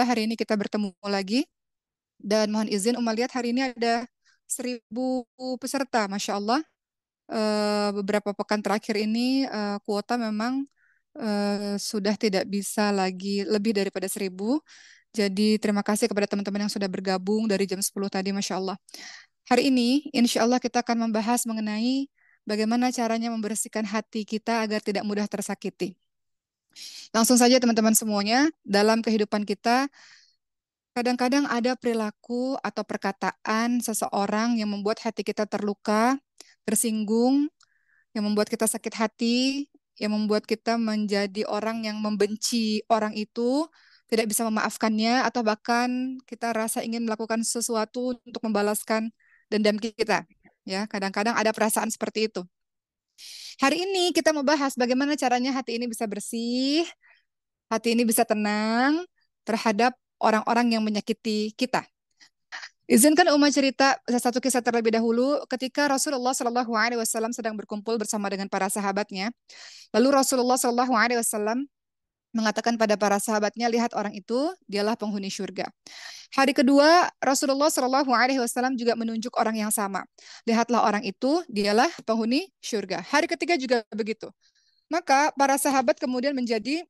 Alhamdulillah hari ini kita bertemu lagi dan mohon izin Uma lihat hari ini ada 1.000 peserta, Masya Allah. Beberapa pekan terakhir ini kuota memang sudah tidak bisa lagi lebih daripada 1.000. Jadi terima kasih kepada teman-teman yang sudah bergabung dari jam 10 tadi, Masya Allah. Hari ini insya Allah kita akan membahas mengenai bagaimana caranya membersihkan hati kita agar tidak mudah tersakiti. Langsung saja teman-teman semuanya, dalam kehidupan kita kadang-kadang ada perilaku atau perkataan seseorang yang membuat hati kita terluka, tersinggung, yang membuat kita sakit hati, yang membuat kita menjadi orang yang membenci orang itu, tidak bisa memaafkannya, atau bahkan kita rasa ingin melakukan sesuatu untuk membalaskan dendam kita. Ya, kadang-kadang ada perasaan seperti itu. Hari ini kita mau bahas bagaimana caranya hati ini bisa bersih, hati ini bisa tenang terhadap orang-orang yang menyakiti kita. Izinkan Uma cerita satu kisah terlebih dahulu ketika Rasulullah Shallallahu Alaihi Wasallam sedang berkumpul bersama dengan para sahabatnya. Lalu Rasulullah Shallallahu Alaihi Wasallam mengatakan pada para sahabatnya, lihat orang itu, dialah penghuni surga. Hari kedua, Rasulullah Shallallahu Alaihi Wasallam juga menunjuk orang yang sama. Lihatlah orang itu, dialah penghuni surga. Hari ketiga juga begitu. Maka para sahabat kemudian menjadi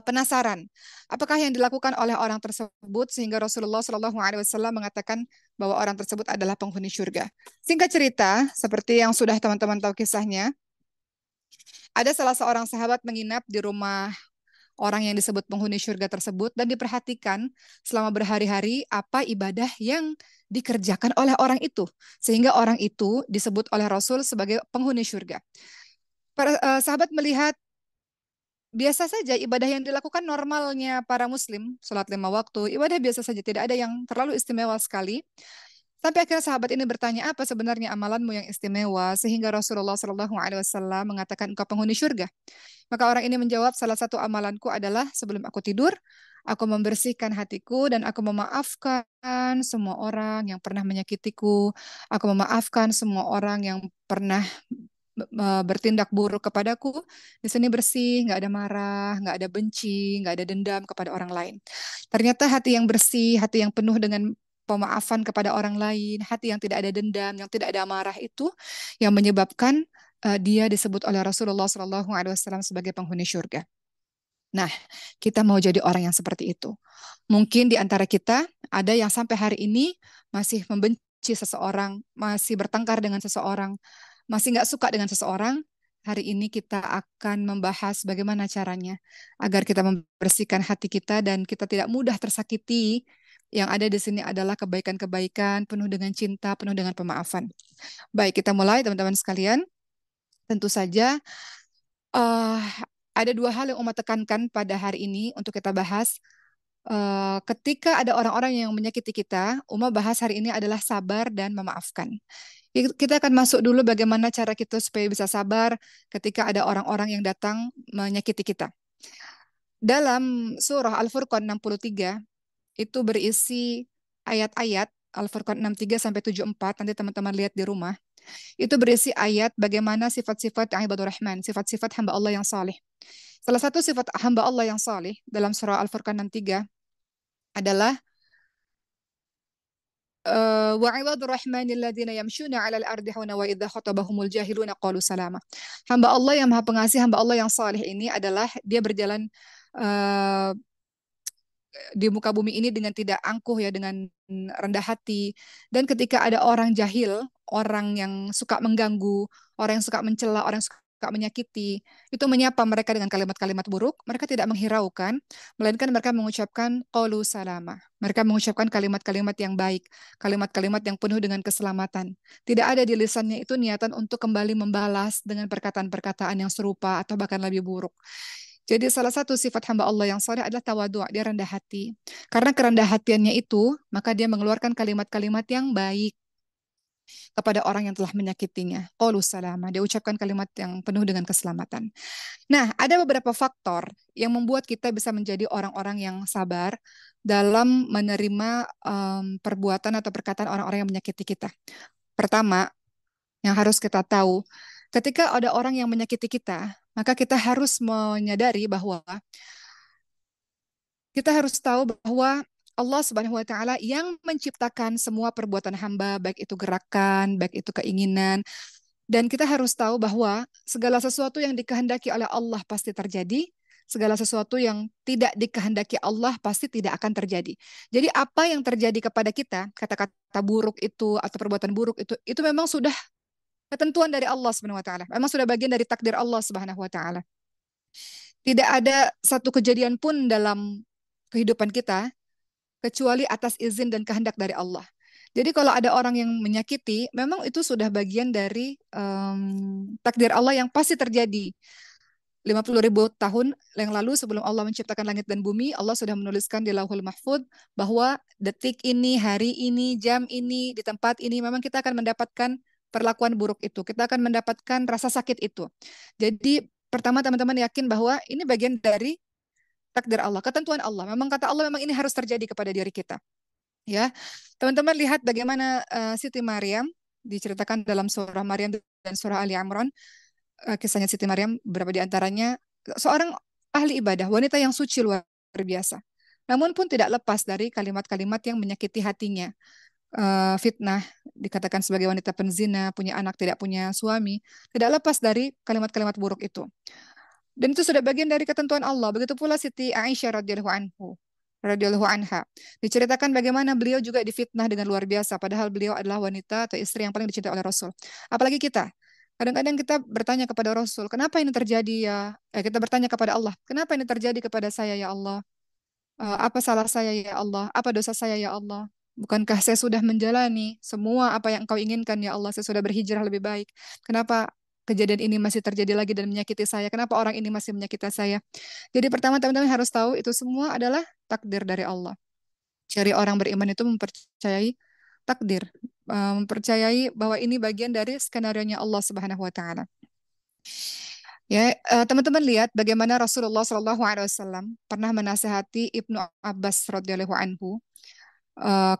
penasaran, apakah yang dilakukan oleh orang tersebut sehingga Rasulullah Shallallahu Alaihi Wasallam mengatakan bahwa orang tersebut adalah penghuni surga. Singkat cerita, seperti yang sudah teman-teman tahu kisahnya, ada salah seorang sahabat menginap di rumah orang yang disebut penghuni surga tersebut dan diperhatikan selama berhari-hari apa ibadah yang dikerjakan oleh orang itu sehingga orang itu disebut oleh Rasul sebagai penghuni surga. Para sahabat melihat biasa saja ibadah yang dilakukan normalnya para muslim, sholat 5 waktu, ibadah biasa saja, tidak ada yang terlalu istimewa sekali. Sampai akhirnya sahabat ini bertanya, apa sebenarnya amalanmu yang istimewa? Sehingga Rasulullah Shallallahu Alaihi Wasallam mengatakan, engkau penghuni surga. Maka orang ini menjawab, salah satu amalanku adalah sebelum aku tidur, aku membersihkan hatiku dan aku memaafkan semua orang yang pernah menyakitiku. Aku memaafkan semua orang yang pernah bertindak buruk kepadaku. Di sini bersih, nggak ada marah, nggak ada benci, nggak ada dendam kepada orang lain. Ternyata hati yang bersih, hati yang penuh dengan pemaafan kepada orang lain, hati yang tidak ada dendam, yang tidak ada amarah itu yang menyebabkan dia disebut oleh Rasulullah Shallallahu Alaihi Wasallam sebagai penghuni surga. Nah, kita mau jadi orang yang seperti itu. Mungkin di antara kita ada yang sampai hari ini masih membenci seseorang, masih bertengkar dengan seseorang, masih nggak suka dengan seseorang. Hari ini kita akan membahas bagaimana caranya agar kita membersihkan hati kita dan kita tidak mudah tersakiti. Yang ada di sini adalah kebaikan-kebaikan, penuh dengan cinta, penuh dengan pemaafan. Baik, kita mulai teman-teman sekalian. Tentu saja eh, ada dua hal yang Umat tekankan pada hari ini untuk kita bahas. Ketika ada orang-orang yang menyakiti kita, Uma bahas hari ini adalah sabar dan memaafkan. Kita akan masuk dulu bagaimana cara kita supaya bisa sabar ketika ada orang-orang yang datang menyakiti kita. Dalam surah Al-Furqan 63, itu berisi ayat-ayat Al-Furqan 63 sampai 74, nanti teman-teman lihat di rumah. Itu berisi ayat bagaimana sifat-sifat ibadur rahman, sifat-sifat hamba Allah yang saleh. Salah satu sifat hamba Allah yang saleh dalam surah Al-Furqan 63 adalah wa ibadur rahmanil ladzina yamshuna 'alal ardi hauna wa idza khatabahumul jahiluna qalu salama. Hamba Allah yang Maha Pengasih, hamba Allah yang saleh ini adalah dia berjalan eh, di muka bumi ini dengan tidak angkuh ya, dengan rendah hati. Dan ketika ada orang jahil, orang yang suka mengganggu, orang yang suka mencela, orang yang suka menyakiti, itu menyapa mereka dengan kalimat-kalimat buruk, mereka tidak menghiraukan, melainkan mereka mengucapkan qaulu salama. Mereka mengucapkan kalimat-kalimat yang baik, kalimat-kalimat yang penuh dengan keselamatan. Tidak ada di lisannya itu niatan untuk kembali membalas dengan perkataan-perkataan yang serupa atau bahkan lebih buruk. Jadi salah satu sifat hamba Allah yang saleh adalah tawadu', dia rendah hati. Karena kerendah hatiannya itu, maka dia mengeluarkan kalimat-kalimat yang baik kepada orang yang telah menyakitinya. Qaulu salama, dia ucapkan kalimat yang penuh dengan keselamatan. Nah, ada beberapa faktor yang membuat kita bisa menjadi orang-orang yang sabar dalam menerima perbuatan atau perkataan orang-orang yang menyakiti kita. Pertama, yang harus kita tahu, ketika ada orang yang menyakiti kita, maka kita harus menyadari bahwa Kita harus tahu bahwa Allah Subhanahu wa taala yang menciptakan semua perbuatan hamba, baik itu gerakan, baik itu keinginan, dan kita harus tahu bahwa segala sesuatu yang dikehendaki oleh Allah pasti terjadi, segala sesuatu yang tidak dikehendaki Allah pasti tidak akan terjadi. Jadi apa yang terjadi kepada kita, kata-kata buruk itu atau perbuatan buruk itu memang sudah ketentuan dari Allah Subhanahu wa taala. Memang sudah bagian dari takdir Allah Subhanahu wa taala. Tidak ada satu kejadian pun dalam kehidupan kita kecuali atas izin dan kehendak dari Allah. Jadi kalau ada orang yang menyakiti, memang itu sudah bagian dari takdir Allah yang pasti terjadi. 50.000 tahun yang lalu sebelum Allah menciptakan langit dan bumi, Allah sudah menuliskan di Lauhul Mahfud bahwa detik ini, hari ini, jam ini, di tempat ini, memang kita akan mendapatkan perlakuan buruk itu. Kita akan mendapatkan rasa sakit itu. Jadi pertama teman-teman yakin bahwa ini bagian dari takdir Allah, ketentuan Allah. Memang kata Allah memang ini harus terjadi kepada diri kita. Ya, teman-teman lihat bagaimana Siti Maryam diceritakan dalam surah Maryam dan surah Ali Imran. Kisahnya Siti Maryam, beberapa di antaranya seorang ahli ibadah, wanita yang suci luar biasa. Namun pun tidak lepas dari kalimat-kalimat yang menyakiti hatinya. Fitnah, dikatakan sebagai wanita penzina, punya anak, tidak punya suami. Tidak lepas dari kalimat-kalimat buruk itu. Dan itu sudah bagian dari ketentuan Allah. Begitu pula Siti Aisyah radhiyallahu anha. Diceritakan bagaimana beliau juga difitnah dengan luar biasa, padahal beliau adalah wanita atau istri yang paling dicintai oleh Rasul. Apalagi kita. Kadang-kadang kita bertanya kepada Rasul, kenapa ini terjadi ya? Kita bertanya kepada Allah, kenapa ini terjadi kepada saya ya Allah? Apa salah saya ya Allah? Apa dosa saya ya Allah? Bukankah saya sudah menjalani semua apa yang Engkau inginkan ya Allah? Saya sudah berhijrah lebih baik. Kenapa kejadian ini masih terjadi lagi dan menyakiti saya? Kenapa orang ini masih menyakiti saya? Jadi pertama teman-teman harus tahu itu semua adalah takdir dari Allah. Ciri orang beriman itu mempercayai takdir, mempercayai bahwa ini bagian dari skenario-nya Allah Subhanahu wa taala. Ya, teman-teman lihat bagaimana Rasulullah Shallallahu Alaihi Wasallam pernah menasehati Ibnu Abbas radhiyallahu anhu.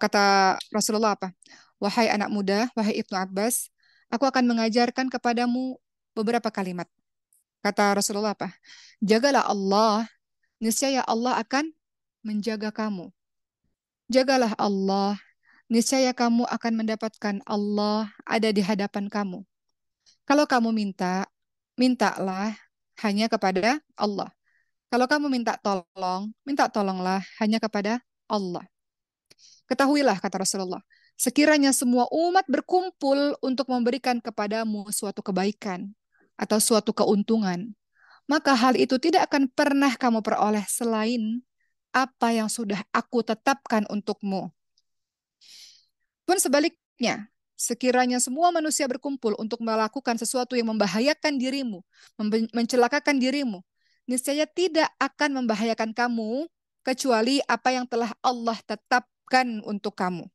Kata Rasulullah apa? Wahai anak muda, wahai Ibnu Abbas, aku akan mengajarkan kepadamu beberapa kalimat. Kata Rasulullah apa? Jagalah Allah, niscaya Allah akan menjaga kamu. Jagalah Allah, niscaya kamu akan mendapatkan Allah ada di hadapan kamu. Kalau kamu minta, mintalah hanya kepada Allah. Kalau kamu minta tolong, minta tolonglah hanya kepada Allah. Ketahuilah, kata Rasulullah, sekiranya semua umat berkumpul untuk memberikan kepadamu suatu kebaikan atau suatu keuntungan, maka hal itu tidak akan pernah kamu peroleh selain apa yang sudah aku tetapkan untukmu. Pun sebaliknya, sekiranya semua manusia berkumpul untuk melakukan sesuatu yang membahayakan dirimu, mencelakakan dirimu, niscaya tidak akan membahayakan kamu kecuali apa yang telah Allah tetapkan untuk kamu.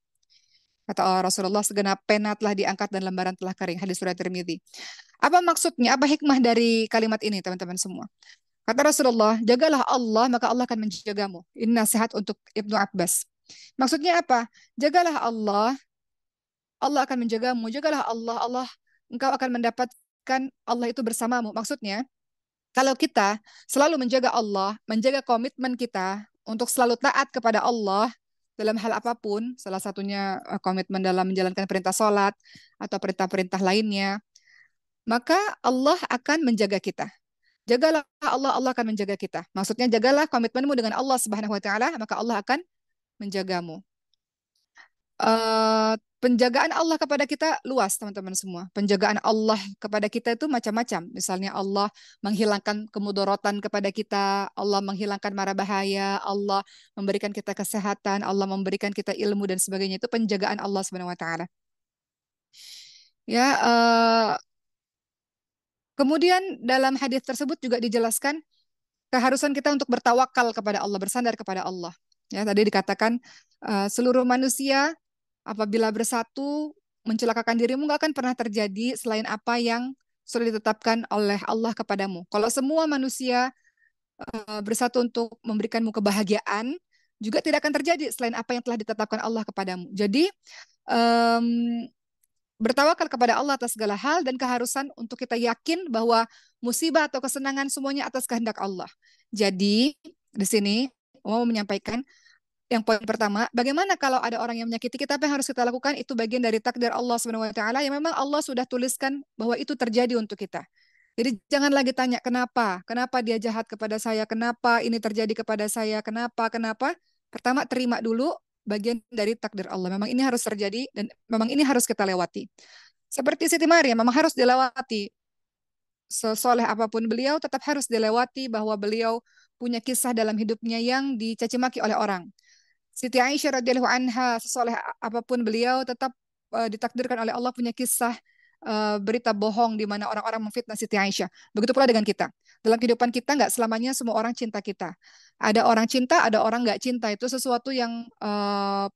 Kata Rasulullah, segenap pena telah diangkat dan lembaran telah kering. Hadis riwayat Tirmidzi. Apa maksudnya? Apa hikmah dari kalimat ini, teman-teman semua? Kata Rasulullah, jagalah Allah, maka Allah akan menjagamu. Ini nasihat untuk Ibnu Abbas. Maksudnya apa? Jagalah Allah, Allah akan menjagamu. Jagalah Allah, Allah, engkau akan mendapatkan Allah itu bersamamu. Maksudnya, kalau kita selalu menjaga Allah, menjaga komitmen kita untuk selalu taat kepada Allah dalam hal apapun, salah satunya komitmen dalam menjalankan perintah sholat atau perintah-perintah lainnya, maka Allah akan menjaga kita. Jagalah Allah, Allah akan menjaga kita. Maksudnya jagalah komitmenmu dengan Allah Subhanahu wa taala, maka Allah akan menjagamu. Penjagaan Allah kepada kita luas, teman-teman semua. Penjagaan Allah kepada kita itu macam-macam. Misalnya Allah menghilangkan kemudorotan kepada kita, Allah menghilangkan mara bahaya, Allah memberikan kita kesehatan, Allah memberikan kita ilmu dan sebagainya. Itu penjagaan Allah Subhanahu wa taala. Ya, kemudian dalam hadis tersebut juga dijelaskan keharusan kita untuk bertawakal kepada Allah, bersandar kepada Allah. Ya, tadi dikatakan seluruh manusia apabila bersatu mencelakakan dirimu nggak akan pernah terjadi selain apa yang sudah ditetapkan oleh Allah kepadamu. Kalau semua manusia bersatu untuk memberikanmu kebahagiaan, juga tidak akan terjadi selain apa yang telah ditetapkan Allah kepadamu. Jadi em, bertawakal kepada Allah atas segala hal dan keharusan untuk kita yakin bahwa musibah atau kesenangan semuanya atas kehendak Allah. Jadi di sini mau menyampaikan yang poin pertama, bagaimana kalau ada orang yang menyakiti kita, apa yang harus kita lakukan? Itu bagian dari takdir Allah Subhanahu wa taala yang memang Allah sudah tuliskan bahwa itu terjadi untuk kita. Jadi jangan lagi tanya kenapa, kenapa dia jahat kepada saya, kenapa ini terjadi kepada saya, kenapa. Pertama terima dulu bagian dari takdir Allah. Memang ini harus terjadi dan memang ini harus kita lewati. Seperti Siti Maryam, memang harus dilewati. Sesoleh apapun beliau, tetap harus dilewati bahwa beliau punya kisah dalam hidupnya yang dicaci maki oleh orang. Siti Aisyah radhiyallahu anha, sesoleh apapun beliau, tetap ditakdirkan oleh Allah punya kisah berita bohong di mana orang-orang memfitnah Siti Aisyah. Begitu pula dengan kita. Dalam kehidupan kita nggak selamanya semua orang cinta kita. Ada orang cinta, ada orang nggak cinta. Itu sesuatu yang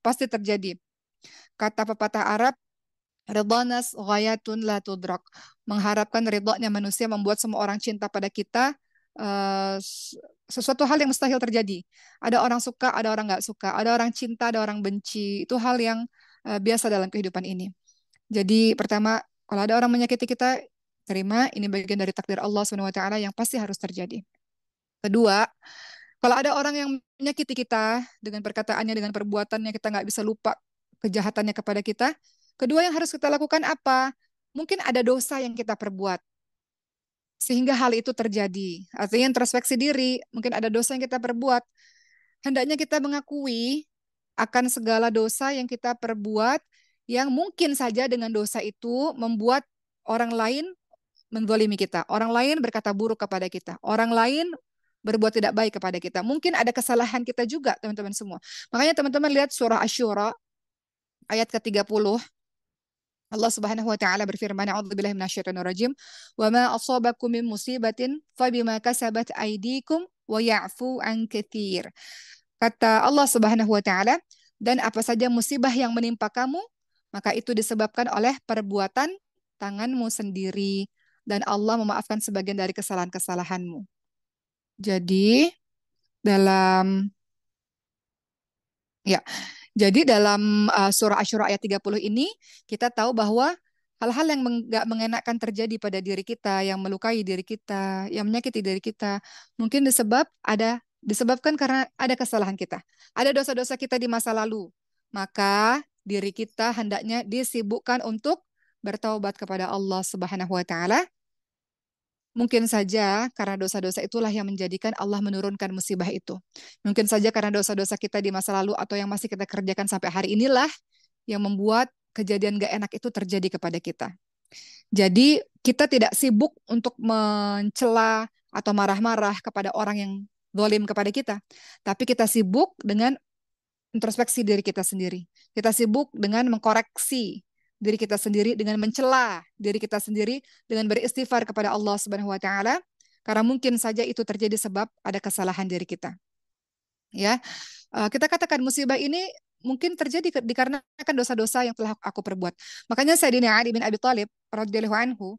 pasti terjadi. Kata pepatah Arab, Ridhanas ghayatun la tudrak. Mengharapkan ridhonya manusia membuat semua orang cinta pada kita sesuatu hal yang mustahil terjadi. Ada orang suka, ada orang nggak suka. Ada orang cinta, ada orang benci. Itu hal yang biasa dalam kehidupan ini. Jadi pertama, kalau ada orang menyakiti kita, terima ini bagian dari takdir Allah Subhanahu wa taala yang pasti harus terjadi. Kedua, kalau ada orang yang menyakiti kita dengan perkataannya, dengan perbuatannya, kita nggak bisa lupa kejahatannya kepada kita. Kedua yang harus kita lakukan apa? Mungkin ada dosa yang kita perbuat, sehingga hal itu terjadi. Artinya introspeksi diri, mungkin ada dosa yang kita perbuat. Hendaknya kita mengakui akan segala dosa yang kita perbuat, yang mungkin saja dengan dosa itu membuat orang lain menzalimi kita. Orang lain berkata buruk kepada kita. Orang lain berbuat tidak baik kepada kita. Mungkin ada kesalahan kita juga, teman-teman semua. Makanya teman-teman lihat surah Asy-Syura ayat ke-30. Allah Subhanahu wa taala berfirman, "A'udzubillahi minasyaitonir rajim. Wa ma asabakum min musibatin fabima kasabat aydikum wa ya'fu an katsir." Kata Allah Subhanahu wa taala, dan apa saja musibah yang menimpa kamu, maka itu disebabkan oleh perbuatan tanganmu sendiri dan Allah memaafkan sebagian dari kesalahan-kesalahanmu. Jadi dalam ya, jadi dalam surah Asy-Syura ayat 30 ini kita tahu bahwa hal-hal yang nggak mengenakan terjadi pada diri kita, yang melukai diri kita, yang menyakiti diri kita, mungkin disebabkan karena ada kesalahan kita. Ada dosa-dosa kita di masa lalu. Maka diri kita hendaknya disibukkan untuk bertaubat kepada Allah Subhanahu wa taala. Mungkin saja karena dosa-dosa itulah yang menjadikan Allah menurunkan musibah itu. Mungkin saja karena dosa-dosa kita di masa lalu atau yang masih kita kerjakan sampai hari inilah yang membuat kejadian gak enak itu terjadi kepada kita. Jadi kita tidak sibuk untuk mencela atau marah-marah kepada orang yang zalim kepada kita. Tapi kita sibuk dengan introspeksi diri kita sendiri. Kita sibuk dengan mengkoreksi diri kita sendiri, dengan mencela diri kita sendiri, dengan beristighfar kepada Allah Subhanahu wa taala, karena mungkin saja itu terjadi sebab ada kesalahan diri kita. Ya. Kita katakan musibah ini mungkin terjadi dikarenakan dosa-dosa yang telah aku perbuat. Makanya Sayyidina Ali bin Abi Thalib radhiyallahu anhu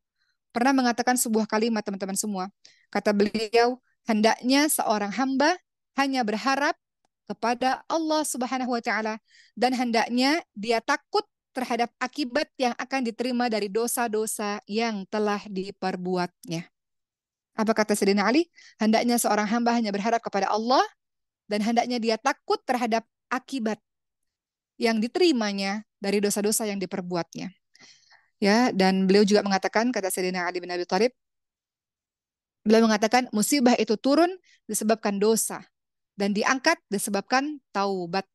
pernah mengatakan sebuah kalimat, teman-teman semua. Kata beliau, hendaknya seorang hamba hanya berharap kepada Allah Subhanahu wa taala dan hendaknya dia takut terhadap akibat yang akan diterima dari dosa-dosa yang telah diperbuatnya. Apa kata Sayyidina Ali? Hendaknya seorang hamba hanya berharap kepada Allah dan hendaknya dia takut terhadap akibat yang diterimanya dari dosa-dosa yang diperbuatnya. Ya, dan beliau juga mengatakan, kata Sayyidina Ali bin Abi Thalib, beliau mengatakan musibah itu turun disebabkan dosa dan diangkat disebabkan taubat.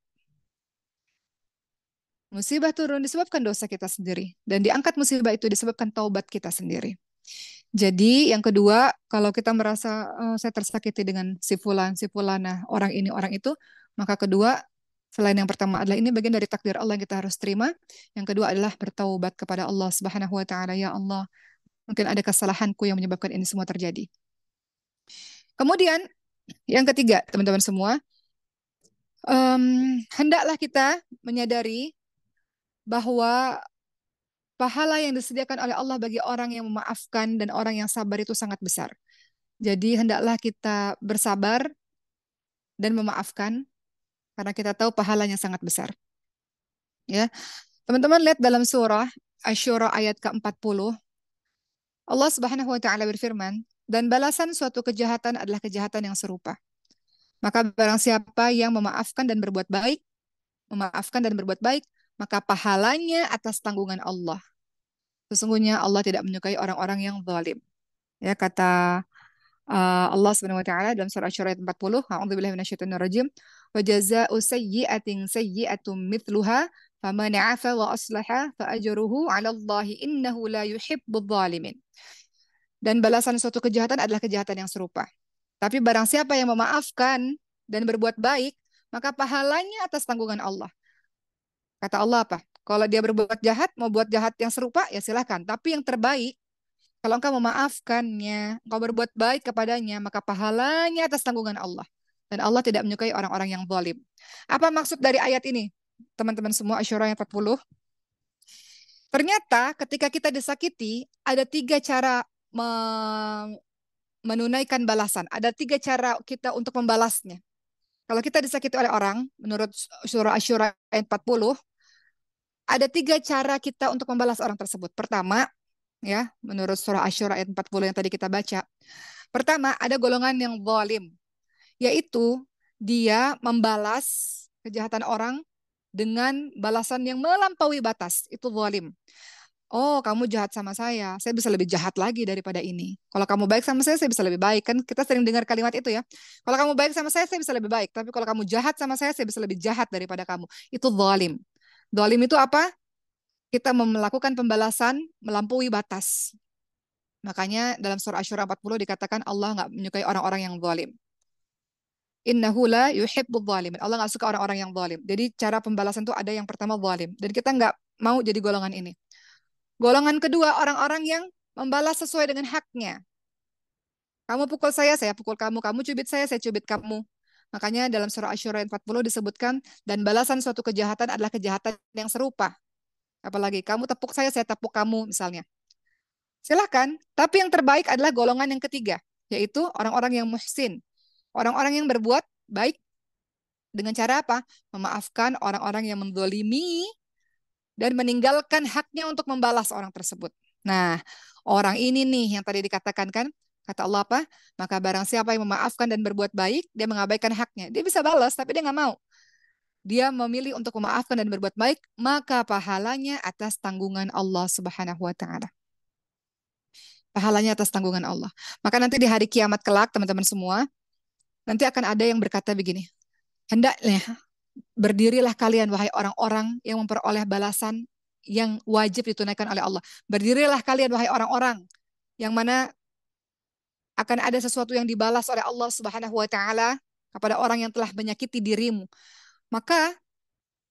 Musibah turun disebabkan dosa kita sendiri dan diangkat musibah itu disebabkan taubat kita sendiri. Jadi yang kedua, kalau kita merasa saya tersakiti dengan si fulan, si fulana, orang ini, orang itu, maka kedua, selain yang pertama adalah ini bagian dari takdir Allah yang kita harus terima. Yang kedua adalah bertaubat kepada Allah Subhanahu wa taala. Ya Allah, mungkin ada kesalahanku yang menyebabkan ini semua terjadi. Kemudian yang ketiga, teman-teman semua, hendaklah kita menyadari bahwa pahala yang disediakan oleh Allah bagi orang yang memaafkan dan orang yang sabar itu sangat besar. Jadi hendaklah kita bersabar dan memaafkan karena kita tahu pahalanya sangat besar. Ya. Teman-teman lihat dalam surah Asy-Syura ayat ke-40, Allah Subhanahu wa taala berfirman, "Dan balasan suatu kejahatan adalah kejahatan yang serupa." Maka barang siapa yang memaafkan dan berbuat baik, memaafkan dan berbuat baik, maka pahalanya atas tanggungan Allah. Sesungguhnya Allah tidak menyukai orang-orang yang zalim. Ya, kata Allah Subhanahu wa taala dalam surah Asy-Syura ayat 40, A'udzubillahi minasyaitonirrajim, wa jazaa'u sayyi'atin sayyi'atun mithluha faman 'afa wa aslaha fa ajruhu 'ala Allah innahu la yuhibbudz zalimin. Dan balasan suatu kejahatan adalah kejahatan yang serupa. Tapi barang siapa yang memaafkan dan berbuat baik, maka pahalanya atas tanggungan Allah. Kata Allah apa? Kalau dia berbuat jahat, mau buat jahat yang serupa, ya silahkan. Tapi yang terbaik, kalau engkau memaafkannya, engkau berbuat baik kepadanya, maka pahalanya atas tanggungan Allah. Dan Allah tidak menyukai orang-orang yang zalim. Apa maksud dari ayat ini? Teman-teman semua, Asy-Syura yang 40. Ternyata ketika kita disakiti, ada tiga cara menunaikan balasan. Ada tiga cara kita untuk membalasnya. Kalau kita disakiti oleh orang, menurut surah Asy-Syura ayat 40, ada tiga cara kita untuk membalas orang tersebut. Pertama, ya, menurut surah Asy-Syura ayat 40 yang tadi kita baca. Pertama, ada golongan yang zalim, yaitu dia membalas kejahatan orang dengan balasan yang melampaui batas. Itu zalim. Oh, kamu jahat sama saya bisa lebih jahat lagi daripada ini. Kalau kamu baik sama saya bisa lebih baik. Kan kita sering dengar kalimat itu ya. Kalau kamu baik sama saya bisa lebih baik. Tapi kalau kamu jahat sama saya bisa lebih jahat daripada kamu. Itu zalim. Zalim itu apa? Kita melakukan pembalasan melampaui batas. Makanya dalam surah Asy-Syura 40 dikatakan Allah nggak menyukai orang-orang yang zalim. Innahu la yuhibbudz zalimin. Allah nggak suka orang-orang yang zalim. Jadi cara pembalasan itu ada yang pertama zalim. Dan kita nggak mau jadi golongan ini. Golongan kedua orang-orang yang membalas sesuai dengan haknya. Kamu pukul saya pukul kamu. Kamu cubit saya cubit kamu. Makanya dalam surah Asy-Syura 40 disebutkan dan balasan suatu kejahatan adalah kejahatan yang serupa. Apalagi kamu tepuk saya tepuk kamu misalnya. Silahkan. Tapi yang terbaik adalah golongan yang ketiga, yaitu orang-orang yang muhsin. Orang-orang yang berbuat baik dengan cara apa? Memaafkan orang-orang yang mendolimi dan meninggalkan haknya untuk membalas orang tersebut. Nah, orang ini nih yang tadi dikatakan kan, kata Allah apa? Maka barang siapa yang memaafkan dan berbuat baik, dia mengabaikan haknya. Dia bisa balas, tapi dia nggak mau. Dia memilih untuk memaafkan dan berbuat baik, maka pahalanya atas tanggungan Allah Subhanahu wa taala. Pahalanya atas tanggungan Allah. Maka nanti di hari kiamat kelak, teman-teman semua, nanti akan ada yang berkata begini, hendaknya berdirilah kalian, wahai orang-orang yang memperoleh balasan yang wajib ditunaikan oleh Allah. Berdirilah kalian, wahai orang-orang yang mana akan ada sesuatu yang dibalas oleh Allah Subhanahu wa taala kepada orang yang telah menyakiti dirimu. Maka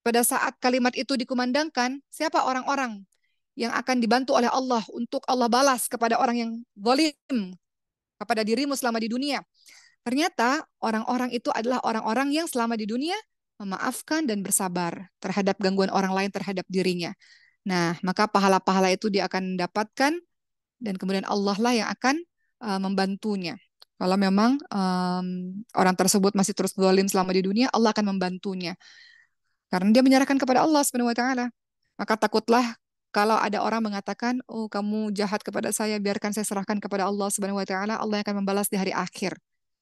pada saat kalimat itu dikumandangkan, siapa orang-orang yang akan dibantu oleh Allah untuk Allah balas kepada orang yang zalim kepada dirimu selama di dunia? Ternyata orang-orang itu adalah orang-orang yang selama di dunia memaafkan dan bersabar terhadap gangguan orang lain terhadap dirinya. Nah, maka pahala-pahala itu dia akan dapatkan dan kemudian Allah lah yang akan membantunya. Kalau memang orang tersebut masih terus zalim selama di dunia, Allah akan membantunya. Karena dia menyerahkan kepada Allah Subhanahu wa taala. Maka takutlah kalau ada orang mengatakan, "Oh, kamu jahat kepada saya, biarkan saya serahkan kepada Allah Subhanahu wa taala, Allah yang akan membalas di hari akhir."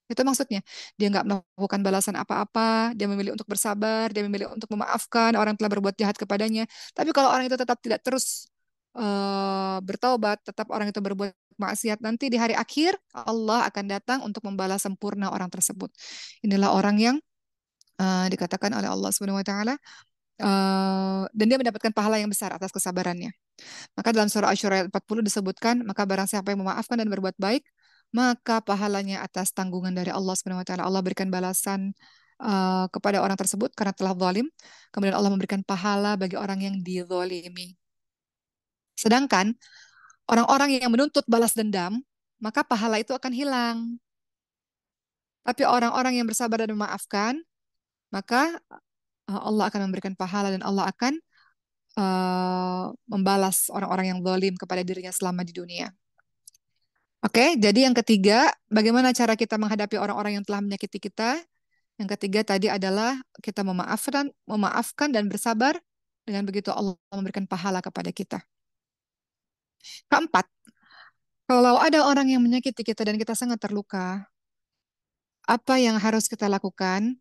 Itu maksudnya. Dia nggak melakukan balasan apa-apa, dia memilih untuk bersabar, dia memilih untuk memaafkan orang yang telah berbuat jahat kepadanya. Tapi kalau orang itu tetap tidak terus bertaubat, tetap orang itu berbuat maksiat, nanti di hari akhir Allah akan datang untuk membalas sempurna orang tersebut. Inilah orang yang dikatakan oleh Allah Subhanahu wa taala dan dia mendapatkan pahala yang besar atas kesabarannya. Maka dalam surah Asy-Syura ayat 40 disebutkan, maka barang siapa yang memaafkan dan berbuat baik, maka pahalanya atas tanggungan dari Allah Subhanahu wa taala. Allah berikan balasan kepada orang tersebut karena telah zalim. Kemudian Allah memberikan pahala bagi orang yang dizalimi. Sedangkan orang-orang yang menuntut balas dendam, maka pahala itu akan hilang. Tapi orang-orang yang bersabar dan memaafkan, maka Allah akan memberikan pahala dan Allah akan membalas orang-orang yang zalim kepada dirinya selama di dunia. Oke, jadi yang ketiga, bagaimana cara kita menghadapi orang-orang yang telah menyakiti kita? Yang ketiga tadi adalah kita memaafkan dan bersabar. Dengan begitu Allah memberikan pahala kepada kita. Keempat, kalau ada orang yang menyakiti kita dan kita sangat terluka, Apa yang harus kita lakukan?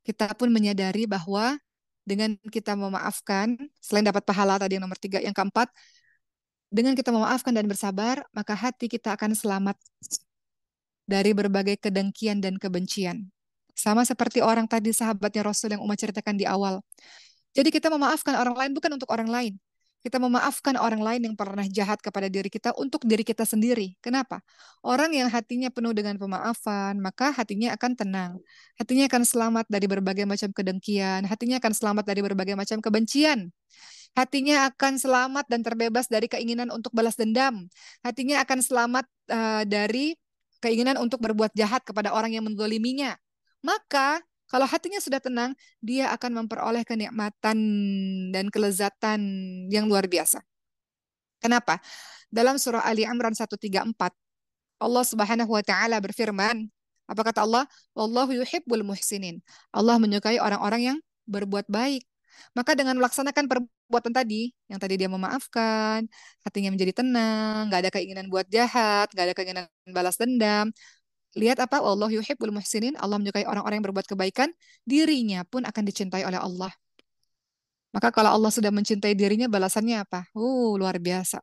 Kita pun menyadari bahwa dengan kita memaafkan, selain dapat pahala tadi yang nomor tiga, yang keempat, dengan kita memaafkan dan bersabar, maka hati kita akan selamat dari berbagai kedengkian dan kebencian. Sama seperti orang tadi sahabatnya Rasul yang Umar ceritakan di awal. Jadi kita memaafkan orang lain bukan untuk orang lain. Kita memaafkan orang lain yang pernah jahat kepada diri kita untuk diri kita sendiri. Kenapa? Orang yang hatinya penuh dengan pemaafan, maka hatinya akan tenang. Hatinya akan selamat dari berbagai macam kedengkian. Hatinya akan selamat dari berbagai macam kebencian. Hatinya akan selamat dan terbebas dari keinginan untuk balas dendam. Hatinya akan selamat dari keinginan untuk berbuat jahat kepada orang yang menzoliminya. Maka kalau hatinya sudah tenang, dia akan memperoleh kenikmatan dan kelezatan yang luar biasa. Kenapa? Dalam surah Ali Imran 134, Allah Subhanahu wa taala berfirman, apa kata Allah? Wallahu yuhibbul muhsinin. Allah menyukai orang-orang yang berbuat baik. Maka dengan melaksanakan perbuatan tadi, yang tadi dia memaafkan, hatinya menjadi tenang, nggak ada keinginan buat jahat, nggak ada keinginan balas dendam. Lihat apa? Allah yuhibbul muhsinin. Allah menyukai orang-orang yang berbuat kebaikan, dirinya pun akan dicintai oleh Allah. Maka kalau Allah sudah mencintai dirinya, balasannya apa? Luar biasa.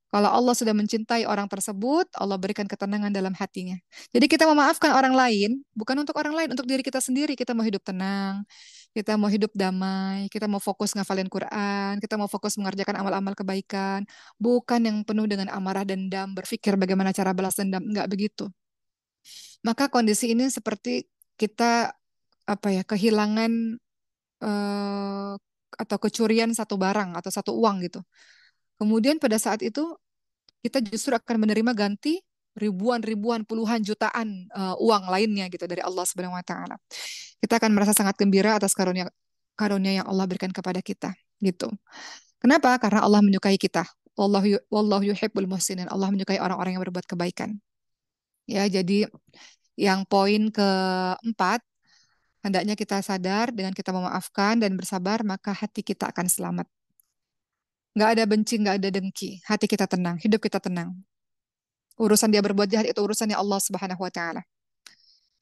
Kalau Allah sudah mencintai orang tersebut, Allah berikan ketenangan dalam hatinya. Jadi kita memaafkan orang lain, bukan untuk orang lain, untuk diri kita sendiri. Kita mau hidup tenang, kita mau hidup damai, kita mau fokus ngafalin Quran, kita mau fokus mengerjakan amal-amal kebaikan, bukan yang penuh dengan amarah dendam, berpikir bagaimana cara balas dendam. Enggak begitu. Maka kondisi ini seperti kita apa ya, kehilangan eh, atau kecurian satu barang atau satu uang gitu. Kemudian pada saat itu kita justru akan menerima ganti ribuan-ribuan, puluhan jutaan uang lainnya gitu dari Allah Subhanahu wa taala. Kita akan merasa sangat gembira atas karunia karunia yang Allah berikan kepada kita gitu. Kenapa? Karena Allah menyukai kita. Wallahu yuhibbul muhsinin. Allah menyukai orang-orang yang berbuat kebaikan. Ya, jadi yang poin keempat, hendaknya kita sadar dengan kita memaafkan dan bersabar, maka hati kita akan selamat. Nggak ada benci, nggak ada dengki. Hati kita tenang, hidup kita tenang. Urusan dia berbuat jahat itu urusannya Allah Subhanahu wa taala.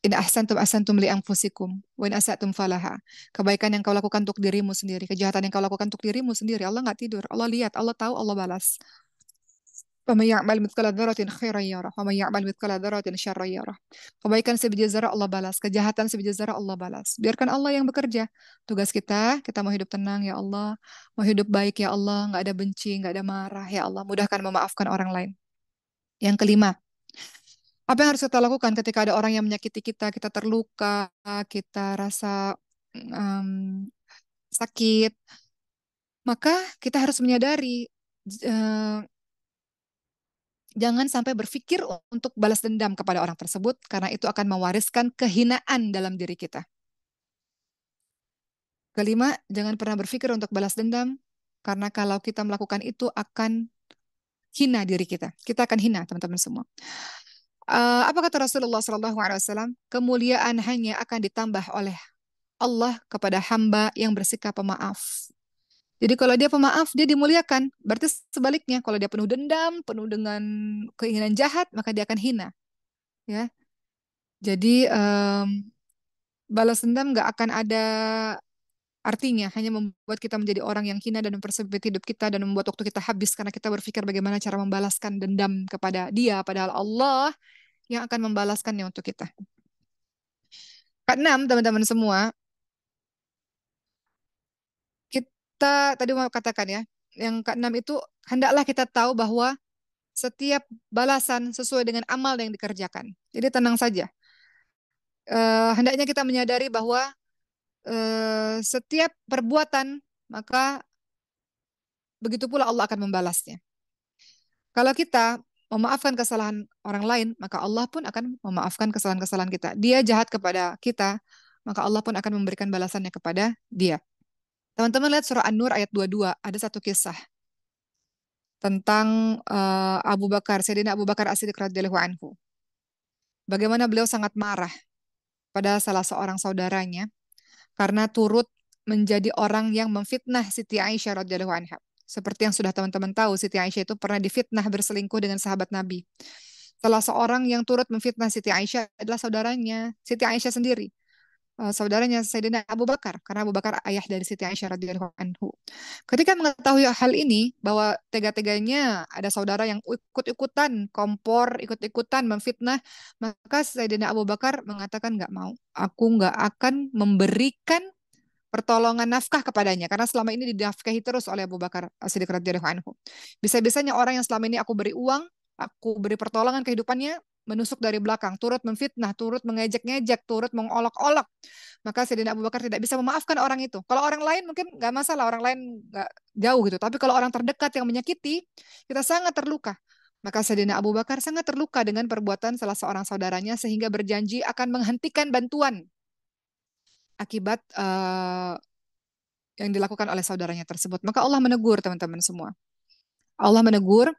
In ahsantum li anfusikum wa in asatum falaha. Kebaikan yang kau lakukan untuk dirimu sendiri, kejahatan yang kau lakukan untuk dirimu sendiri. Allah nggak tidur, Allah lihat, Allah tahu, Allah balas. وَمَن يَعْمَلْ مِثْقَالَ ذَرَّةٍ خَيْرًا يَرَهُ وَمَن يَعْمَلْ مِثْقَالَ ذَرَّةٍ شَرًّا يَرَهُ. Kebaikan sebiji zarah Allah balas, kejahatan sebiji zarah Allah balas. Biarkan Allah yang bekerja. Tugas kita mau hidup tenang ya Allah, mau hidup baik ya Allah, nggak ada benci, nggak ada marah ya Allah. Mudahkan memaafkan orang lain. Yang kelima, apa yang harus kita lakukan ketika ada orang yang menyakiti kita, kita terluka, kita rasa um, sakit, maka kita harus menyadari eh, jangan sampai berpikir untuk balas dendam kepada orang tersebut karena itu akan mewariskan kehinaan dalam diri kita. Kelima, jangan pernah berpikir untuk balas dendam karena kalau kita melakukan itu akan hina diri kita. Kita akan hina teman-teman semua. Apa kata Rasulullah SAW? Kemuliaan hanya akan ditambah oleh Allah kepada hamba yang bersikap pemaaf. Jadi kalau dia pemaaf, dia dimuliakan. Berarti sebaliknya, kalau dia penuh dendam, penuh dengan keinginan jahat, maka dia akan hina. Ya, jadi balas dendam nggak akan ada artinya, hanya membuat kita menjadi orang yang hina dan mempersempit hidup kita dan membuat waktu kita habis karena kita berpikir bagaimana cara membalaskan dendam kepada dia, padahal Allah yang akan membalaskannya untuk kita. Keenam, teman-teman semua, kita tadi mau katakan ya, yang keenam itu hendaklah kita tahu bahwa setiap balasan sesuai dengan amal yang dikerjakan. Jadi tenang saja. Hendaknya kita menyadari bahwa setiap perbuatan maka begitu pula Allah akan membalasnya. Kalau kita memaafkan kesalahan orang lain, maka Allah pun akan memaafkan kesalahan-kesalahan kita. Dia jahat kepada kita, maka Allah pun akan memberikan balasannya kepada dia. Teman-teman lihat surah An-Nur ayat 22, ada satu kisah tentang Abu Bakar, Sayyidina Abu Bakar As-Siddiq radhiyallahu anhu. Bagaimana beliau sangat marah pada salah seorang saudaranya karena turut menjadi orang yang memfitnah Siti Aisyah radhiyallahu anha. Seperti yang sudah teman-teman tahu, Siti Aisyah itu pernah difitnah berselingkuh dengan sahabat Nabi. Salah seorang yang turut memfitnah Siti Aisyah adalah saudaranya, Siti Aisyah sendiri. Saudaranya Sayyidina Abu Bakar, karena Abu Bakar ayah dari Siti Aisyah radhiyallahu anhu. Ketika mengetahui hal ini, bahwa tega-teganya ada saudara yang ikut-ikutan kompor, ikut-ikutan memfitnah, maka Sayyidina Abu Bakar mengatakan nggak mau. Aku nggak akan memberikan pertolongan nafkah kepadanya karena selama ini dinafkahi terus oleh Abu Bakar As-Siddiq radhiyallahu anhu. Bisa-bisanya orang yang selama ini aku beri uang, aku beri pertolongan kehidupannya menusuk dari belakang, turut memfitnah, turut mengejek-ngejek, turut mengolok-olok. Maka Sayyidina Abu Bakar tidak bisa memaafkan orang itu. Kalau orang lain mungkin nggak masalah, orang lain nggak jauh gitu. Tapi kalau orang terdekat yang menyakiti, kita sangat terluka. Maka Sayyidina Abu Bakar sangat terluka dengan perbuatan salah seorang saudaranya sehingga berjanji akan menghentikan bantuan akibat yang dilakukan oleh saudaranya tersebut. Maka Allah menegur teman-teman semua. Allah menegur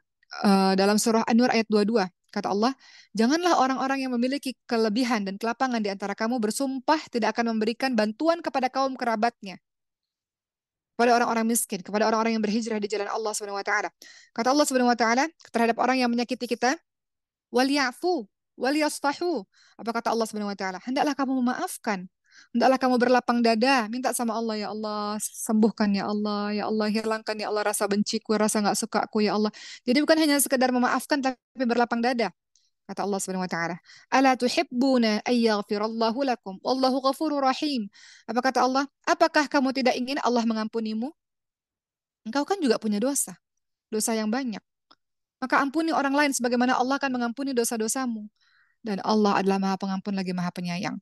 dalam surah An-Nur ayat 22. Kata Allah, janganlah orang-orang yang memiliki kelebihan dan kelapangan di antara kamu bersumpah tidak akan memberikan bantuan kepada kaum kerabatnya, kepada orang-orang miskin, kepada orang-orang yang berhijrah di jalan Allah Subhanahu wa taala. Kata Allah Subhanahu wa taala terhadap orang yang menyakiti kita, waliyafu waliyasfahu. Apa kata Allah Subhanahu wa taala? Hendaklah kamu memaafkan. Hendaklah kamu berlapang dada, minta sama Allah, ya Allah, sembuhkan ya Allah, hilangkan ya Allah rasa benciku, rasa nggak sukaku ya Allah. Jadi bukan hanya sekedar memaafkan, tapi berlapang dada. Kata Allah Subhanahu wa taala, "Ala tuhibbuna ayyaghfirallahu lakum wallahu ghafurur rahim." Apa kata Allah? Apakah kamu tidak ingin Allah mengampunimu? Engkau kan juga punya dosa, dosa yang banyak. Maka ampuni orang lain sebagaimana Allah akan mengampuni dosa-dosamu. Dan Allah adalah Maha Pengampun lagi Maha Penyayang.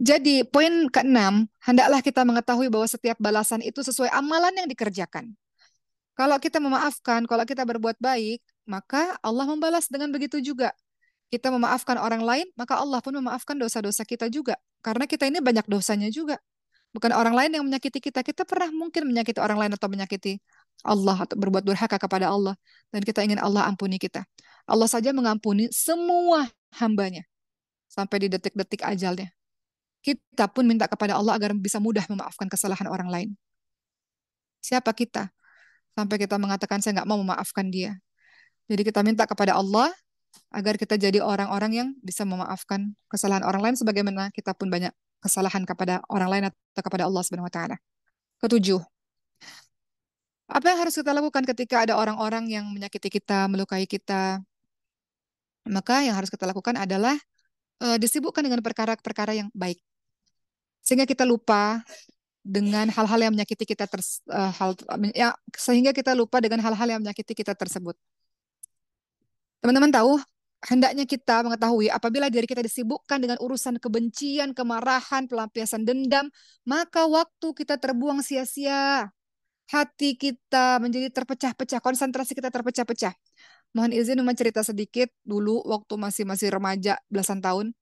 Jadi, poin keenam, hendaklah kita mengetahui bahwa setiap balasan itu sesuai amalan yang dikerjakan. Kalau kita memaafkan, kalau kita berbuat baik, maka Allah membalas dengan begitu juga. Kita memaafkan orang lain, maka Allah pun memaafkan dosa-dosa kita juga. Karena kita ini banyak dosanya juga. Bukan orang lain yang menyakiti kita. Kita pernah mungkin menyakiti orang lain atau menyakiti Allah atau berbuat durhaka kepada Allah. Dan kita ingin Allah ampuni kita. Allah saja mengampuni semua hambanya. Sampai di detik-detik ajalnya. Kita pun minta kepada Allah agar bisa mudah memaafkan kesalahan orang lain. Siapa kita? Sampai kita mengatakan saya nggak mau memaafkan dia. Jadi kita minta kepada Allah agar kita jadi orang-orang yang bisa memaafkan kesalahan orang lain sebagaimana kita pun banyak kesalahan kepada orang lain atau kepada Allah Subhanahu wa taala. Ketujuh, apa yang harus kita lakukan ketika ada orang-orang yang menyakiti kita, melukai kita? Maka yang harus kita lakukan adalah disibukkan dengan perkara-perkara yang baik. Sehingga kita lupa dengan hal-hal yang menyakiti kita sehingga kita lupa dengan hal-hal yang menyakiti kita tersebut. Teman-teman tahu, hendaknya kita mengetahui apabila diri kita disibukkan dengan urusan kebencian, kemarahan, pelampiasan dendam, maka waktu kita terbuang sia-sia. Hati kita menjadi terpecah-pecah, konsentrasi kita terpecah-pecah. Mohon izin Uma cerita sedikit dulu waktu masih remaja belasan tahun.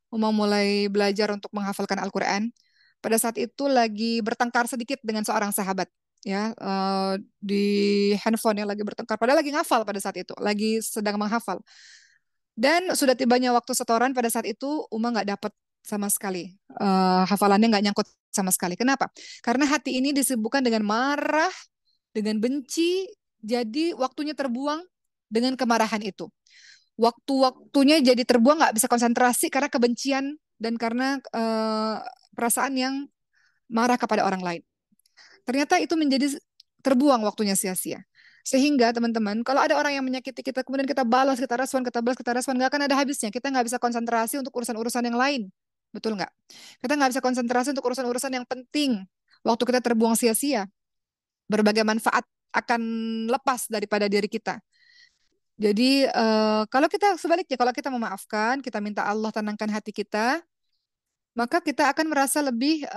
Uma mulai belajar untuk menghafalkan Al-Quran. Pada saat itu lagi bertengkar sedikit dengan seorang sahabat ya di handphone lagi bertengkar padahal lagi ngafal pada saat itu lagi sedang menghafal dan sudah tibanya waktu setoran pada saat itu Uma nggak dapat sama sekali hafalannya nggak nyangkut sama sekali. Kenapa? Karena hati ini disibukkan dengan marah, dengan benci, jadi waktunya terbuang dengan kemarahan itu. Waktu-waktunya jadi terbuang nggak bisa konsentrasi karena kebencian dan karena perasaan yang marah kepada orang lain. Ternyata itu menjadi terbuang waktunya sia-sia. Sehingga teman-teman, kalau ada orang yang menyakiti kita, kemudian kita balas, kita respon, nggak akan ada habisnya. Kita nggak bisa konsentrasi untuk urusan-urusan yang lain. Betul nggak? Kita nggak bisa konsentrasi untuk urusan-urusan yang penting. Waktu kita terbuang sia-sia, berbagai manfaat akan lepas daripada diri kita. Jadi kalau kita sebaliknya, kalau kita memaafkan, kita minta Allah tenangkan hati kita, maka kita akan merasa lebih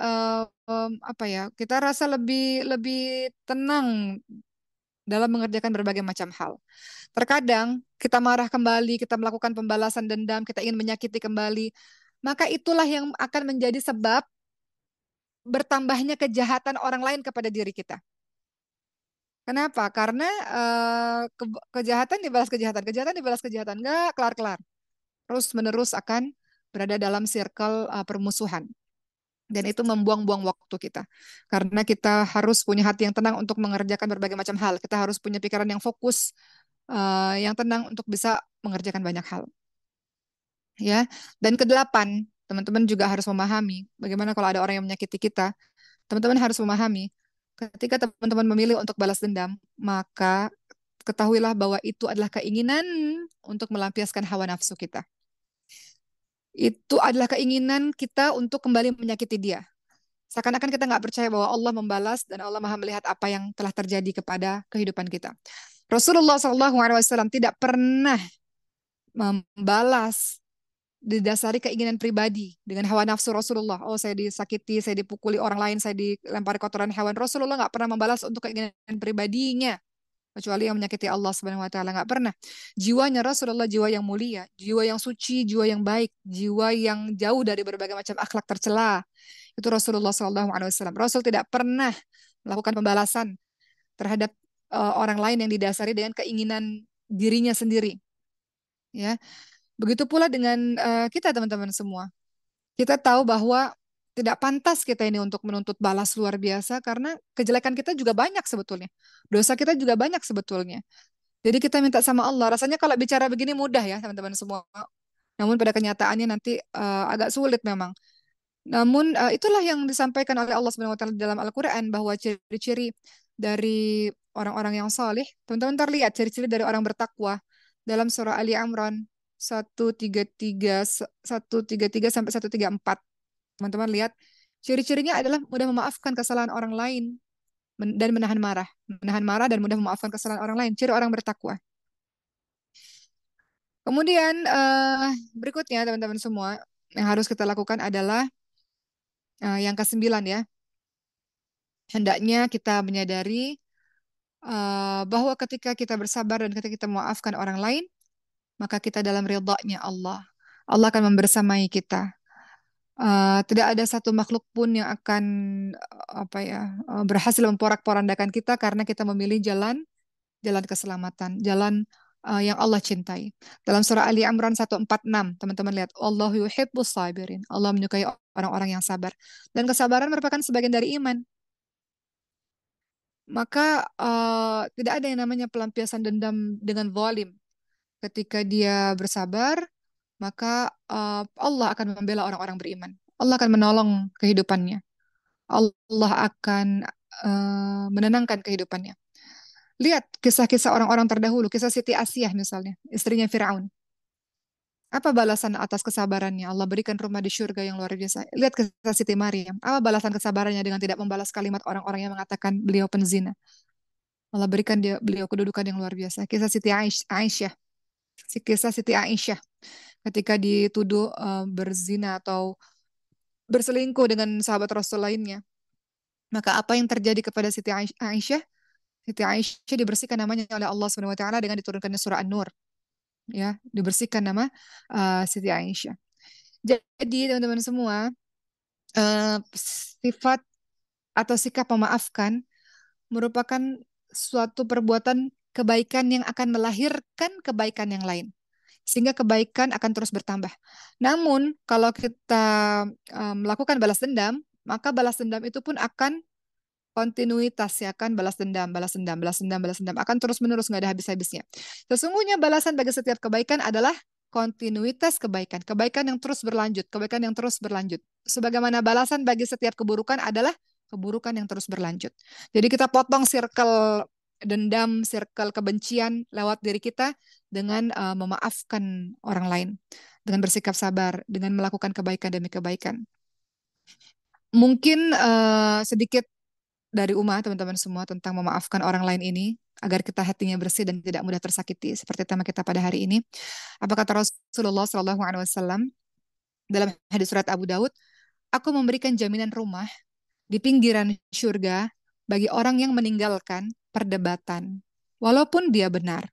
apa ya? Kita rasa lebih lebih tenang dalam mengerjakan berbagai macam hal. Terkadang kita marah kembali, kita melakukan pembalasan dendam, kita ingin menyakiti kembali, maka itulah yang akan menjadi sebab bertambahnya kejahatan orang lain kepada diri kita. Kenapa? Karena kejahatan dibalas kejahatan, kejahatan dibalas kejahatan, nggak kelar-kelar. Terus menerus akan berada dalam circle permusuhan. Dan itu membuang-buang waktu kita. Karena kita harus punya hati yang tenang untuk mengerjakan berbagai macam hal. Kita harus punya pikiran yang fokus, yang tenang untuk bisa mengerjakan banyak hal. Ya, dan kedelapan, teman-teman juga harus memahami bagaimana kalau ada orang yang menyakiti kita. Teman-teman harus memahami ketika teman-teman memilih untuk balas dendam, maka ketahuilah bahwa itu adalah keinginan untuk melampiaskan hawa nafsu kita. Itu adalah keinginan kita untuk kembali menyakiti dia. Seakan-akan kita nggak percaya bahwa Allah membalas dan Allah maha melihat apa yang telah terjadi kepada kehidupan kita. Rasulullah SAW tidak pernah membalas didasari keinginan pribadi dengan hawa nafsu Rasulullah. Oh, saya disakiti, saya dipukuli orang lain, saya dilempari kotoran hewan. Rasulullah nggak pernah membalas untuk keinginan pribadinya, kecuali yang menyakiti Allah Subhanahu Wa Taala. Nggak pernah. Jiwanya Rasulullah jiwa yang mulia, jiwa yang suci, jiwa yang baik, jiwa yang jauh dari berbagai macam akhlak tercela. Itu Rasulullah SAW. Rasul tidak pernah melakukan pembalasan terhadap orang lain yang didasari dengan keinginan dirinya sendiri. Ya, begitu pula dengan kita teman-teman semua. Kita tahu bahwa tidak pantas kita ini untuk menuntut balas luar biasa karena kejelekan kita juga banyak sebetulnya. Dosa kita juga banyak sebetulnya. Jadi kita minta sama Allah. Rasanya kalau bicara begini mudah ya teman-teman semua. Namun pada kenyataannya nanti agak sulit memang. Namun itulah yang disampaikan oleh Allah Subhanahu wa taala dalam Al-Qur'an bahwa ciri-ciri dari orang-orang yang saleh, teman-teman terlihat ciri-ciri dari orang bertakwa dalam surah Ali Imran 133 133 sampai 134. Teman-teman lihat ciri-cirinya adalah mudah memaafkan kesalahan orang lain dan menahan marah dan mudah memaafkan kesalahan orang lain, ciri orang bertakwa. Kemudian berikutnya teman-teman semua yang harus kita lakukan adalah yang kesembilan ya. Hendaknya kita menyadari bahwa ketika kita bersabar dan ketika kita memaafkan orang lain, maka kita dalam ridha-Nya Allah. Allah akan membersamai kita. Tidak ada satu makhluk pun yang akan berhasil memporak-porandakan kita karena kita memilih jalan keselamatan, jalan yang Allah cintai. Dalam surah Ali Imran 146, teman-teman lihat, Allahu yuhibbus sabirin. Allah menyukai orang-orang yang sabar. Dan kesabaran merupakan sebagian dari iman. Maka tidak ada yang namanya pelampiasan dendam dengan zalim. Ketika dia bersabar, maka Allah akan membela orang-orang beriman. Allah akan menolong kehidupannya. Allah akan menenangkan kehidupannya. Lihat kisah-kisah orang-orang terdahulu, kisah Siti Asyah misalnya, istrinya Firaun. Apa balasan atas kesabarannya? Allah berikan rumah di surga yang luar biasa. Lihat kisah Siti Maryam. Apa balasan kesabarannya dengan tidak membalas kalimat orang-orang yang mengatakan beliau penzina? Allah berikan beliau kedudukan yang luar biasa. Kisah Siti Aisyah. Kisah Siti Aisyah ketika dituduh berzina atau berselingkuh dengan sahabat Rasul lainnya. Maka apa yang terjadi kepada Siti Aisyah? Siti Aisyah dibersihkan namanya oleh Allah Subhanahu wa taala dengan diturunkannya surah An-Nur. Ya, dibersihkan nama Siti Aisyah. Jadi teman-teman semua, sifat atau sikap memaafkan merupakan suatu perbuatan kebaikan yang akan melahirkan kebaikan yang lain. Sehingga kebaikan akan terus bertambah. Namun, kalau kita melakukan balas dendam, maka balas dendam itu pun akan kontinuitas ya kan, balas dendam, balas dendam, balas dendam, balas dendam akan terus menerus nggak ada habis-habisnya. Sesungguhnya balasan bagi setiap kebaikan adalah kontinuitas kebaikan, kebaikan yang terus berlanjut, kebaikan yang terus berlanjut. Sebagaimana balasan bagi setiap keburukan adalah keburukan yang terus berlanjut. Jadi kita potong circle dendam, circle kebencian lewat diri kita dengan memaafkan orang lain, dengan bersikap sabar, dengan melakukan kebaikan demi kebaikan. Mungkin sedikit dari Uma, teman-teman semua, tentang memaafkan orang lain ini, agar kita hatinya bersih dan tidak mudah tersakiti, seperti tema kita pada hari ini. Apa kata Rasulullah SAW dalam hadis surat Abu Daud, aku memberikan jaminan rumah di pinggiran surga bagi orang yang meninggalkan perdebatan, walaupun dia benar.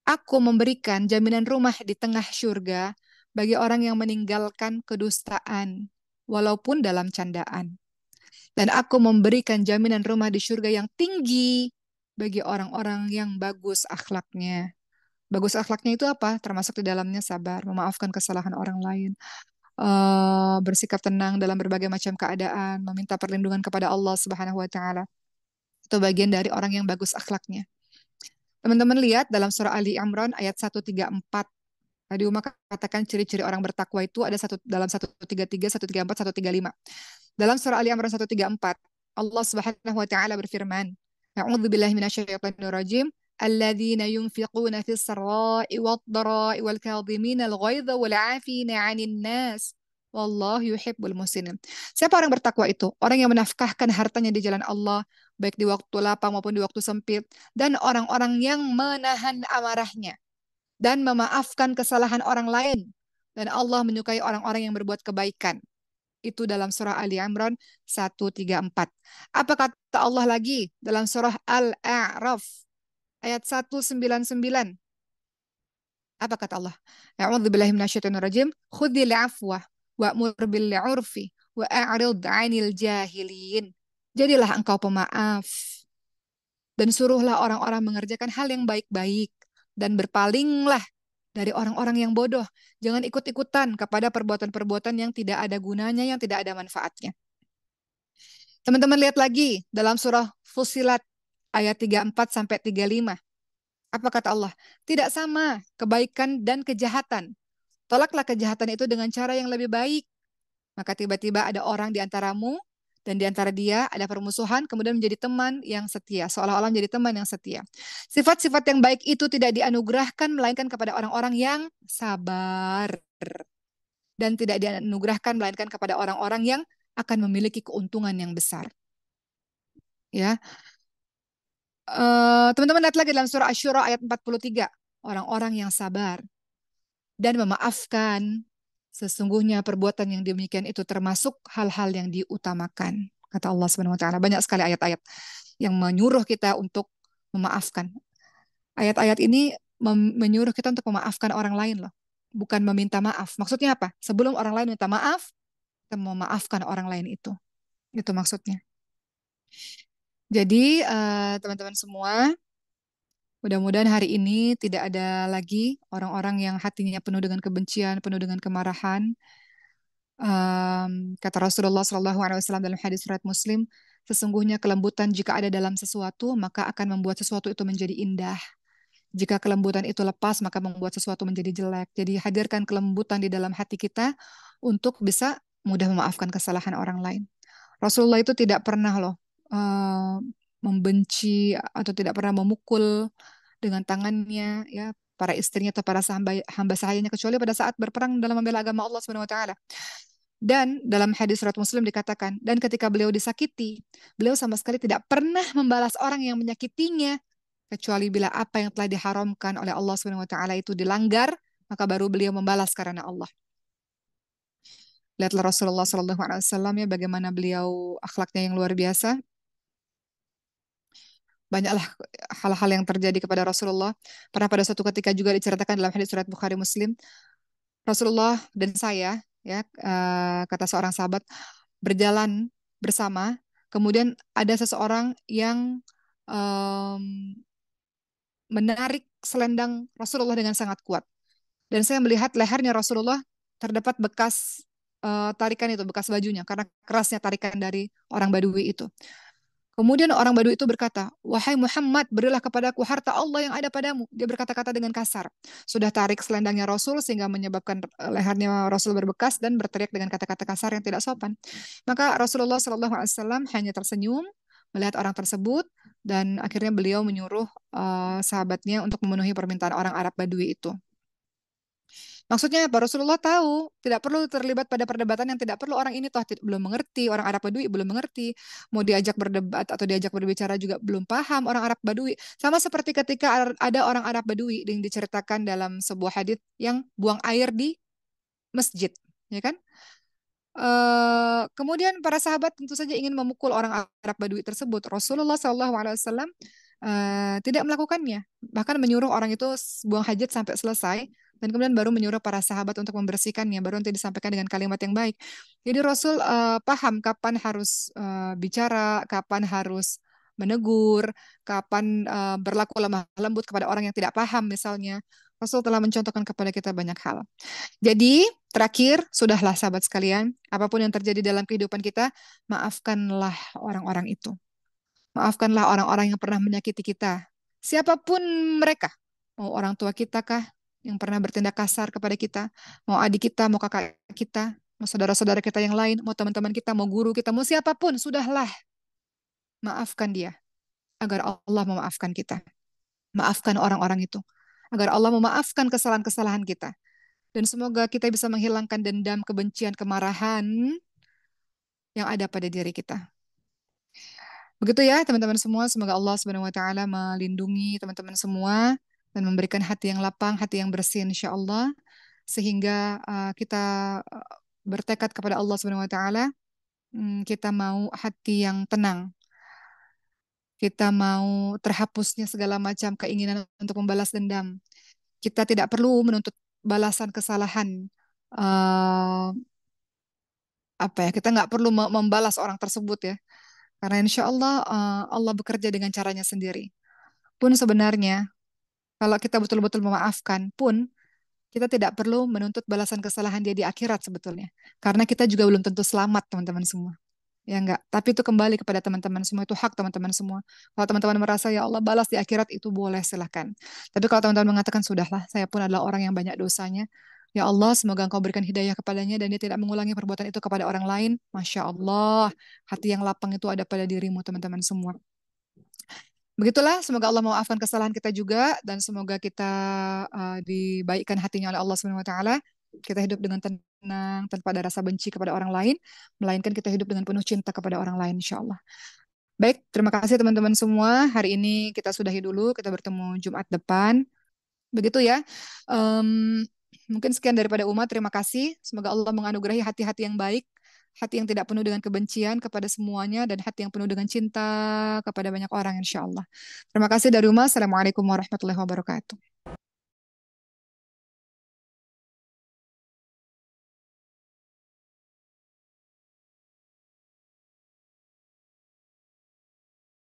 Aku memberikan jaminan rumah di tengah surga bagi orang yang meninggalkan kedustaan, walaupun dalam candaan. Dan aku memberikan jaminan rumah di surga yang tinggi bagi orang-orang yang bagus akhlaknya. Bagus akhlaknya itu apa? Termasuk di dalamnya sabar, memaafkan kesalahan orang lain, bersikap tenang dalam berbagai macam keadaan, meminta perlindungan kepada Allah Subhanahu wa taala. Itu bagian dari orang yang bagus akhlaknya. Teman-teman lihat dalam surah Ali Imran ayat 134. Tadi Uma katakan ciri-ciri orang bertakwa itu ada dalam 133, 134, 135. Dalam surah Ali Imran 134, Allah Subhanahu wa taala berfirman, A'udzu billahi minasyaitonir rajim. Alladzina yunfiquna fis sarra'i wad dhara'i wal kadhimina al ghaidha wal 'afina 'anil nas. Wallahu yuhibbul muhsinin. Siapa orang bertakwa itu? Orang yang menafkahkan hartanya di jalan Allah, baik di waktu lapang maupun di waktu sempit, dan orang-orang yang menahan amarahnya dan memaafkan kesalahan orang lain. Dan Allah menyukai orang-orang yang berbuat kebaikan. Itu dalam surah Ali Imran 134. Apa kata Allah lagi dalam surah Al-A'raf ayat 199? Apa kata Allah? A'udzu billahi minasyaitonir rajim. Khudhil afwa wa'mur bil 'urfi wa a'rid 'anil jahilin. Jadilah engkau pemaaf dan suruhlah orang-orang mengerjakan hal yang baik-baik dan berpalinglah dari orang-orang yang bodoh. Jangan ikut-ikutan kepada perbuatan-perbuatan yang tidak ada gunanya, yang tidak ada manfaatnya. Teman-teman lihat lagi dalam surah Fusilat ayat 34 sampai 35. Apa kata Allah? Tidak sama kebaikan dan kejahatan. Tolaklah kejahatan itu dengan cara yang lebih baik. Maka tiba-tiba ada orang di antaramu dan di antara dia ada permusuhan, kemudian menjadi teman yang setia, seolah-olah menjadi teman yang setia. Sifat-sifat yang baik itu tidak dianugerahkan melainkan kepada orang-orang yang sabar, dan tidak dianugerahkan melainkan kepada orang-orang yang akan memiliki keuntungan yang besar. Ya, teman-teman lihat lagi dalam surah Asy-Syura ayat 43, orang-orang yang sabar dan memaafkan, sesungguhnya perbuatan yang demikian itu termasuk hal-hal yang diutamakan. Kata Allah Subhanahu wa taala. Banyak sekali ayat-ayat yang menyuruh kita untuk memaafkan. Ayat-ayat ini menyuruh kita untuk memaafkan orang lain loh. Bukan meminta maaf. Maksudnya apa? Sebelum orang lain minta maaf, kita memaafkan orang lain itu. Itu maksudnya. Jadi teman-teman semua, mudah-mudahan hari ini tidak ada lagi orang-orang yang hatinya penuh dengan kebencian, penuh dengan kemarahan. Kata Rasulullah SAW dalam hadis riwayat Muslim, sesungguhnya kelembutan jika ada dalam sesuatu, maka akan membuat sesuatu itu menjadi indah. Jika kelembutan itu lepas, maka membuat sesuatu menjadi jelek. Jadi hadirkan kelembutan di dalam hati kita untuk bisa mudah memaafkan kesalahan orang lain. Rasulullah itu tidak pernah loh membenci atau tidak pernah memukul dengan tangannya ya para istrinya atau para hamba sahayanya, kecuali pada saat berperang dalam membela agama Allah Subhanahu wa taala. Dan dalam hadis surat Muslim dikatakan, dan ketika beliau disakiti, beliau sama sekali tidak pernah membalas orang yang menyakitinya, kecuali bila apa yang telah diharamkan oleh Allah Subhanahu wa taala itu dilanggar, maka baru beliau membalas karena Allah. Lihatlah Rasulullah Shallallahu alaihi wasallam ya, bagaimana beliau akhlaknya yang luar biasa. Banyaklah hal-hal yang terjadi kepada Rasulullah. Pernah pada suatu ketika juga diceritakan dalam hadis surat Bukhari Muslim, Rasulullah dan saya ya kata seorang sahabat berjalan bersama, kemudian ada seseorang yang em, menarik selendang Rasulullah dengan sangat kuat. Dan saya melihat lehernya Rasulullah terdapat bekas tarikan itu, bekas bajunya, karena kerasnya tarikan dari orang Badui itu. Kemudian orang Badui itu berkata, wahai Muhammad, berilah kepadaku harta Allah yang ada padamu. Dia berkata-kata dengan kasar. Sudah tarik selendangnya Rasul sehingga menyebabkan lehernya Rasul berbekas dan berteriak dengan kata-kata kasar yang tidak sopan. Maka Rasulullah SAW hanya tersenyum melihat orang tersebut dan akhirnya beliau menyuruh sahabatnya untuk memenuhi permintaan orang Arab Badui itu. Maksudnya apa? Rasulullah tahu tidak perlu terlibat pada perdebatan yang tidak perlu, orang ini toh belum mengerti, orang Arab Badui belum mengerti, mau diajak berdebat atau diajak berbicara juga belum paham orang Arab Badui. Sama seperti ketika ada orang Arab Badui yang diceritakan dalam sebuah hadits yang buang air di masjid, ya kan? Kemudian para sahabat tentu saja ingin memukul orang Arab Badui tersebut. Rasulullah SAW tidak melakukannya, bahkan menyuruh orang itu buang hajat sampai selesai, dan kemudian baru menyuruh para sahabat untuk membersihkannya, baru nanti disampaikan dengan kalimat yang baik. Jadi Rasul paham kapan harus bicara, kapan harus menegur, kapan berlaku lemah lembut kepada orang yang tidak paham misalnya. Rasul telah mencontohkan kepada kita banyak hal. Jadi, terakhir, sudahlah sahabat sekalian, apapun yang terjadi dalam kehidupan kita, maafkanlah orang-orang itu. Maafkanlah orang-orang yang pernah menyakiti kita. Siapapun mereka, mau orang tua kita kah yang pernah bertindak kasar kepada kita, mau adik kita, mau kakak kita, mau saudara-saudara kita yang lain, mau teman-teman kita, mau guru kita, mau siapapun, sudahlah, maafkan dia agar Allah memaafkan kita. Maafkan orang-orang itu agar Allah memaafkan kesalahan-kesalahan kita. Dan semoga kita bisa menghilangkan dendam, kebencian, kemarahan yang ada pada diri kita. Begitu ya teman-teman semua, semoga Allah Subhanahu wa taala melindungi teman-teman semua dan memberikan hati yang lapang, hati yang bersih insya Allah sehingga kita uh, bertekad kepada Allah Subhanahu wa taala, kita mau hati yang tenang, kita mau terhapusnya segala macam keinginan untuk membalas dendam. Kita tidak perlu menuntut balasan kesalahan. uh, apa ya? Kita nggak perlu membalas orang tersebut ya, karena insya Allah Allah bekerja dengan caranya sendiri. Pun sebenarnya kalau kita betul-betul memaafkan pun kita tidak perlu menuntut balasan kesalahan dia di akhirat sebetulnya. Karena kita juga belum tentu selamat teman-teman semua. Ya enggak, tapi itu kembali kepada teman-teman semua, itu hak teman-teman semua. Kalau teman-teman merasa ya Allah balas di akhirat itu boleh silahkan. Tapi kalau teman-teman mengatakan sudahlah, saya pun adalah orang yang banyak dosanya. Ya Allah, semoga Engkau berikan hidayah kepadanya dan dia tidak mengulangi perbuatan itu kepada orang lain. Masya Allah, hati yang lapang itu ada pada dirimu teman-teman semua. Begitulah, semoga Allah memaafkan kesalahan kita juga dan semoga kita dibaikkan hatinya oleh Allah Subhanahu wa taala. Kita hidup dengan tenang tanpa ada rasa benci kepada orang lain, melainkan kita hidup dengan penuh cinta kepada orang lain insyaallah. Baik, terima kasih teman-teman semua. Hari ini kita sudahi dulu, kita bertemu Jumat depan. Begitu ya. Em, Mungkin sekian daripada umat. Terima kasih. Semoga Allah menganugerahi hati-hati yang baik, hati yang tidak penuh dengan kebencian kepada semuanya, dan hati yang penuh dengan cinta kepada banyak orang, insya Allah. Terima kasih dari umat. Assalamualaikum warahmatullahi wabarakatuh.